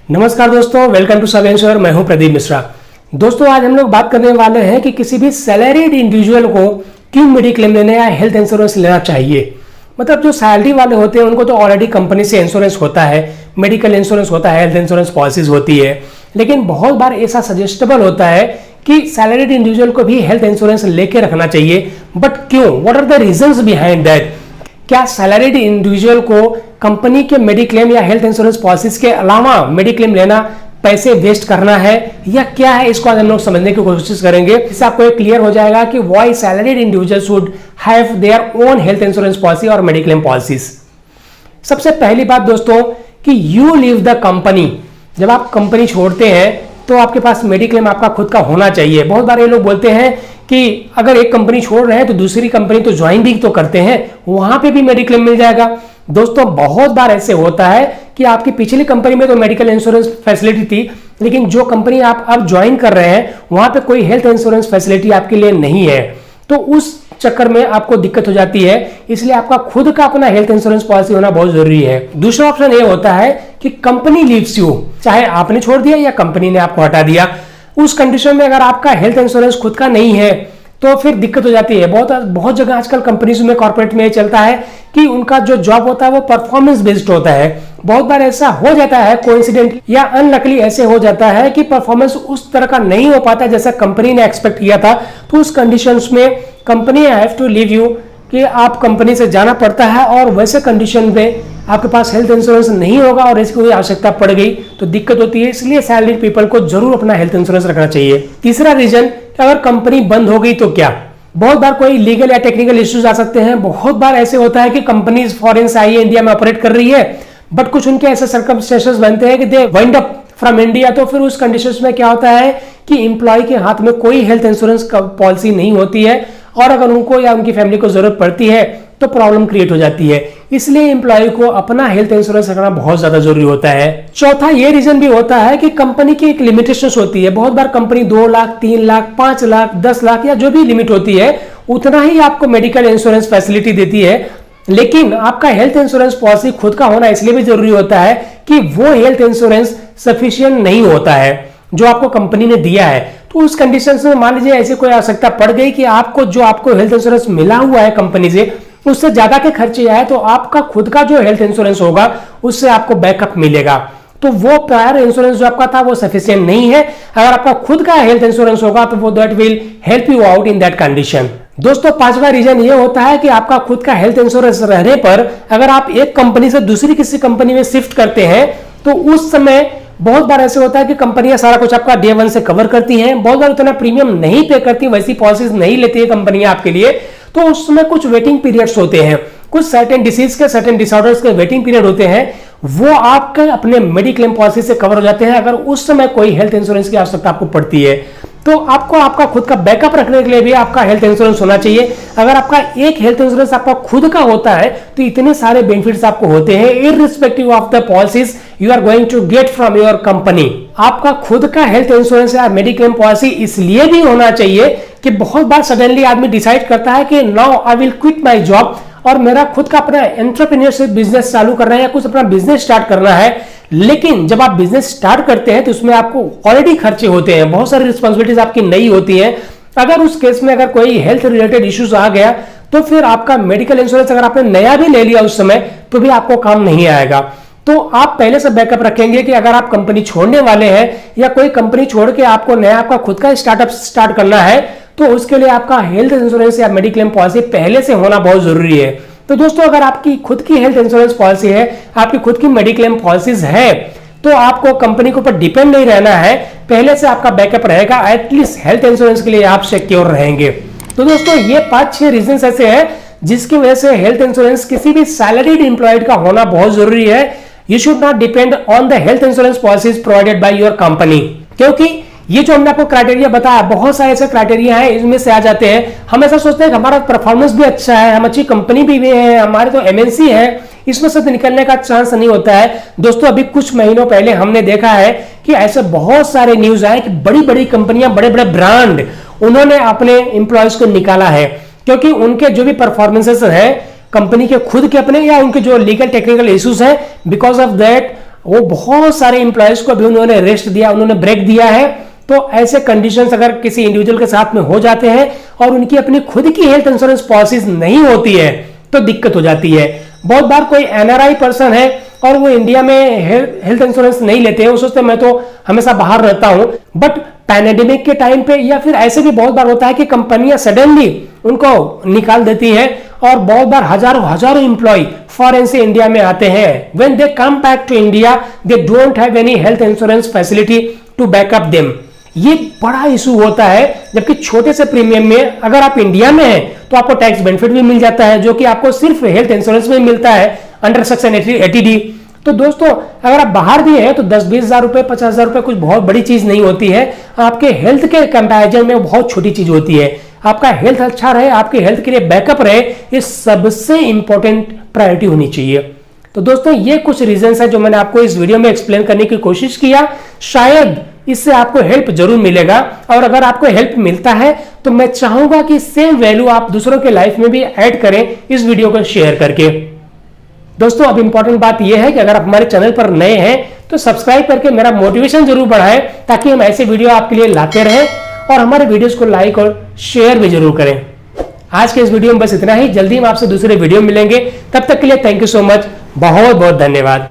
नमस्कार दोस्तों, welcome to सब इंश्योर। मैं हूं प्रदीप मिश्रा। दोस्तों, आज हम लोग बात करने वाले हैं कि किसी भी सैलरीड इंडिविजुअल को क्यों मेडिक्लेम लेना या हेल्थ इंश्योरेंस लेना चाहिए। मतलब जो सैलरी वाले होते हैं उनको तो ऑलरेडी कंपनी से इंश्योरेंस होता है, मेडिकल इंश्योरेंस होता है, हेल्थ इंश्योरेंस पॉलिसीज होती है। लेकिन बहुत बार ऐसा सजेस्टेबल होता है कि सैलरीड इंडिविजुअल को भी हेल्थ इंश्योरेंस लेके रखना चाहिए। बट क्यों? What are the reasons behind that? क्या सैलरीड इंडिविजुअल को कंपनी के मेडिक्लेम या हेल्थ इंश्योरेंस पॉलिसीज के अलावा मेडिक्लेम लेना पैसे वेस्ट करना है या क्या है? इसको आज हम लोग समझने की कोशिश करेंगे। इससे आपको एक क्लियर हो जाएगा कि why salaried individual should have their own health insurance policy और मेडिक्लेम पॉलिसीज। सबसे पहली बात दोस्तों कि यू लीव द कंपनी। जब आप कंपनी छोड़ते हैं तो आपके पास मेडिक्लेम आपका खुद का होना चाहिए। बहुत बार ये लोग बोलते हैं कि अगर एक कंपनी छोड़ रहे हैं तो दूसरी कंपनी तो ज्वाइन भी तो करते हैं, वहां पे भी मेडिक्लेम मिल जाएगा। दोस्तों, बहुत बार ऐसे होता है कि आपकी पिछली कंपनी में तो मेडिकल इंश्योरेंस फैसिलिटी थी, लेकिन जो कंपनी आप अब ज्वाइन कर रहे हैं वहां पे कोई हेल्थ इंश्योरेंस फैसिलिटी आपके लिए नहीं है, तो उस चक्कर में आपको दिक्कत हो जाती है। इसलिए आपका खुद का अपना हेल्थ इंश्योरेंस पॉलिसी होना बहुत जरूरी है। दूसरा ऑप्शन ये होता है कि कंपनी लीव्स यू, चाहे आपने छोड़ दिया या कंपनी ने आपको हटा दिया। उस कंडीशन में अगर आपका हेल्थ इंश्योरेंस खुद का नहीं है तो फिर दिक्कत हो जाती है। बहुत जगह आजकल कंपनीज में, कॉर्पोरेट में चलता है कि उनका जो जॉब होता है वो परफॉर्मेंस बेस्ड होता है। बहुत बार ऐसा हो जाता है, कोइंसिडेंट या अनलकली ऐसे हो जाता है कि परफॉर्मेंस उस तरह का नहीं हो पाता जैसा कंपनी ने एक्सपेक्ट किया था। तो उस कंडीशंस में company have to leave you, कि आप कंपनी से जाना पड़ता है और वैसे कंडीशन में आपके पास हेल्थ इंश्योरेंस नहीं होगा और इसकी कोई आवश्यकता पड़ गई तो दिक्कत होती है। इसलिए सैलरीड पीपल को जरूर अपना हेल्थ इंश्योरेंस रखना चाहिए। तीसरा रीजन, अगर कंपनी बंद हो गई तो क्या? बहुत बार कोई लीगल या टेक्निकल इश्यूज आ सकते हैं। बहुत बार ऐसे होता है कि कंपनीज फॉरेन से आई है, इंडिया में ऑपरेट कर रही है, बट कुछ उनके ऐसे सर्कमस्टेंसेस बनते हैं कि दे वाइंड अप फ्रॉम इंडिया। तो फिर उस कंडीशंस में क्या होता है कि एम्प्लॉय के हाथ में कोई हेल्थ इंश्योरेंस पॉलिसी नहीं होती है और अगर उनको या उनकी फैमिली को जरूरत पड़ती है तो प्रॉब्लम क्रिएट हो जाती है। इसलिए एम्प्लॉय को अपना हेल्थ इंश्योरेंस रखना बहुत ज्यादा जरूरी होता है। चौथा ये रीजन भी होता है कि कंपनी की एक लिमिटेशंस होती है। बहुत बार कंपनी 2 लाख, 3 लाख, 5 लाख, 10 लाख या जो भी लिमिट होती है उतना ही आपको मेडिकल इंश्योरेंस फैसिलिटी देती है। लेकिन आपका हेल्थ इंश्योरेंस पॉलिसी खुद का होना इसलिए भी जरूरी होता है कि वो हेल्थ इंश्योरेंस सफिशिएंट नहीं होता है जो आपको कंपनी ने दिया है। तो उस कंडीशन में मान लीजिए ऐसी कोई आवश्यकता पड़ गई कि आपको हेल्थ इंश्योरेंस मिला हुआ है कंपनी से, उससे ज्यादा के खर्चे आए तो आपका खुद का जो हेल्थ इंश्योरेंस होगा उससे आपको बैकअप मिलेगा। तो वो प्रायर इंश्योरेंस जो आपका था वो सफिशिएंट नहीं है। अगर आपका खुद का हेल्थ इंश्योरेंस होगा तो वो that will help you out in that condition. दोस्तों, पांचवा रीजन ये होता है कि आपका खुद का हेल्थ इंश्योरेंस रहने पर अगर आप एक कंपनी से दूसरी किसी कंपनी में शिफ्ट करते हैं तो उस समय बहुत बार ऐसे होता है कि कंपनियां सारा कुछ आपका डे 1 से कवर करती हैं। बहुत बार उतना प्रीमियम नहीं पे करती, वैसी पॉलिसीज नहीं लेती है कंपनियां आपके लिए। तो उसमें कुछ वेटिंग पीरियड्स होते हैं, कुछ सर्टेन डिसीज के, सर्टेन डिसऑर्डर्स के वेटिंग पीरियड होते हैं, वो आपके अपने मेडिक्लेम पॉलिसी से कवर हो जाते हैं अगर उस समय कोई हेल्थ इंश्योरेंस की आवश्यकता आपको पड़ती है। तो आपको आपका खुद का बैकअप रखने के लिए भी आपका हेल्थ इंश्योरेंस होना चाहिए। अगर आपका एक हेल्थ इंश्योरेंस आपका खुद का होता है तो इतने सारे बेनिफिट्स आपको होते हैं irrespective of the policies you are going to get from your company. आपका खुद का हेल्थ इंश्योरेंस या मेडिक्लेम पॉलिसी इसलिए भी होना चाहिए कि बहुत बार सडनली आदमी डिसाइड करता है कि now I will quit my job और मेरा खुद का अपना एंटरप्रेन्योरशिप बिजनेस चालू करना है या कुछ अपना बिजनेस स्टार्ट करना है। लेकिन जब आप बिजनेस स्टार्ट करते हैं तो उसमें आपको ऑलरेडी खर्चे होते हैं, बहुत सारी रिस्पॉन्सिबिलिटीज आपकी नई होती हैं। अगर उस केस में अगर कोई हेल्थ रिलेटेड इश्यूज आ गया तो फिर आपका मेडिकल इंश्योरेंस अगर आपने नया भी ले लिया उस समय तो भी आपको काम नहीं आएगा। तो आप पहले से बैकअप रखेंगे कि अगर आप कंपनी छोड़ने वाले हैं या कोई कंपनी छोड़ के आपको नया आपका खुद का स्टार्टअप स्टार्ट करना है तो उसके लिए आपका हेल्थ इंश्योरेंस या मेडिक्लेम पॉलिसी पहले से होना बहुत जरूरी है। तो दोस्तों, अगर आपकी खुद की हेल्थ इंश्योरेंस पॉलिसी है, आपकी खुद की मेडिक्लेम पॉलिसीज है, तो आपको कंपनी के ऊपर डिपेंड नहीं रहना है, पहले से आपका बैकअप रहेगा। एटलीस्ट हेल्थ इंश्योरेंस के लिए आप सिक्योर रहेंगे। तो दोस्तों, ये 5-6 रीजंस ऐसे हैं जिसकी वजह से हेल्थ इंश्योरेंस किसी भी सैलरीड एम्प्लॉयड का होना बहुत जरूरी है। You should not depend on the health insurance policies provided by your company, क्योंकि ये जो हमने आपको क्राइटेरिया बताया, बहुत सारे ऐसे क्राइटेरिया हैं, इसमें से आ जाते हैं। हम ऐसा सोचते हैं कि हमारा परफॉर्मेंस भी अच्छा है, हम अच्छी कंपनी भी है, हमारे तो एमएनसी है, इसमें से निकलने का चांस नहीं होता है। दोस्तों, अभी कुछ महीनों पहले हमने देखा है कि ऐसे बहुत सारे न्यूज आए कि बड़ी बड़ी कंपनियां, बड़े बड़े ब्रांड उन्होंने अपने एम्प्लॉयज को निकाला है क्योंकि उनके जो भी परफॉर्मेंसेस हैं कंपनी के खुद के अपने या उनके जो लीगल टेक्निकल इश्यूज हैं, बिकॉज ऑफ दैट वो बहुत सारे इंप्लॉयज को भी उन्होंने रेस्ट दिया, उन्होंने ब्रेक दिया है। तो ऐसे कंडीशंस अगर किसी इंडिविजुअल के साथ में हो जाते हैं और उनकी अपनी खुद की हेल्थ इंश्योरेंस पॉलिसीज नहीं होती है तो दिक्कत हो जाती है। बहुत बार कोई एनआरआई पर्सन है और वो इंडिया में हेल्थ इंश्योरेंस नहीं लेते हैं, वो सोचते हैं मैं तो हमेशा बाहर रहता हूं। बट पैंडेमिक के टाइम पे या फिर ऐसे भी बहुत बार होता है कि कंपनियां सडनली उनको निकाल देती है और बहुत बार हजारों इंप्लॉय फॉरेन से इंडिया में आते हैं। When they come back to India they don't have any health insurance facility to back up them. ये बड़ा इशू होता है, जबकि छोटे से प्रीमियम में अगर आप इंडिया में हैं तो आपको टैक्स बेनिफिट भी मिल जाता है, जो कि आपको सिर्फ हेल्थ इंश्योरेंस में मिलता है अंडर सेक्शन 80D। तो दोस्तों अगर आप बाहर भी हैं तो 10-20 हजार रुपए 50 हजार रुपए कुछ बहुत बड़ी चीज नहीं होती है, आपके हेल्थ के कंपैरिजन में बहुत छोटी चीज होती है। आपका हेल्थ अच्छा रहे, आपके हेल्थ के लिए बैकअप रहे, ये सबसे इंपॉर्टेंट प्रायोरिटी होनी चाहिए। तो दोस्तों ये कुछ रीजंस है जो मैंने आपको इस वीडियो में एक्सप्लेन करने की कोशिश किया। शायद इससे आपको हेल्प जरूर मिलेगा, और अगर आपको हेल्प मिलता है तो मैं चाहूंगा कि सेम वैल्यू आप दूसरों के लाइफ में भी ऐड करें इस वीडियो को शेयर करके। दोस्तों अब इंपॉर्टेंट बात यह है कि अगर आप हमारे चैनल पर नए हैं तो सब्सक्राइब करके मेरा मोटिवेशन जरूर बढ़ाएं, ताकि हम ऐसे वीडियो आपके लिए लाते रहें, और हमारे वीडियोस को लाइक और शेयर भी जरूर करें। आज के इस वीडियो में बस इतना ही। जल्दी हम आपसे दूसरे वीडियो मिलेंगे, तब तक के लिए थैंक यू सो मच, बहुत बहुत धन्यवाद।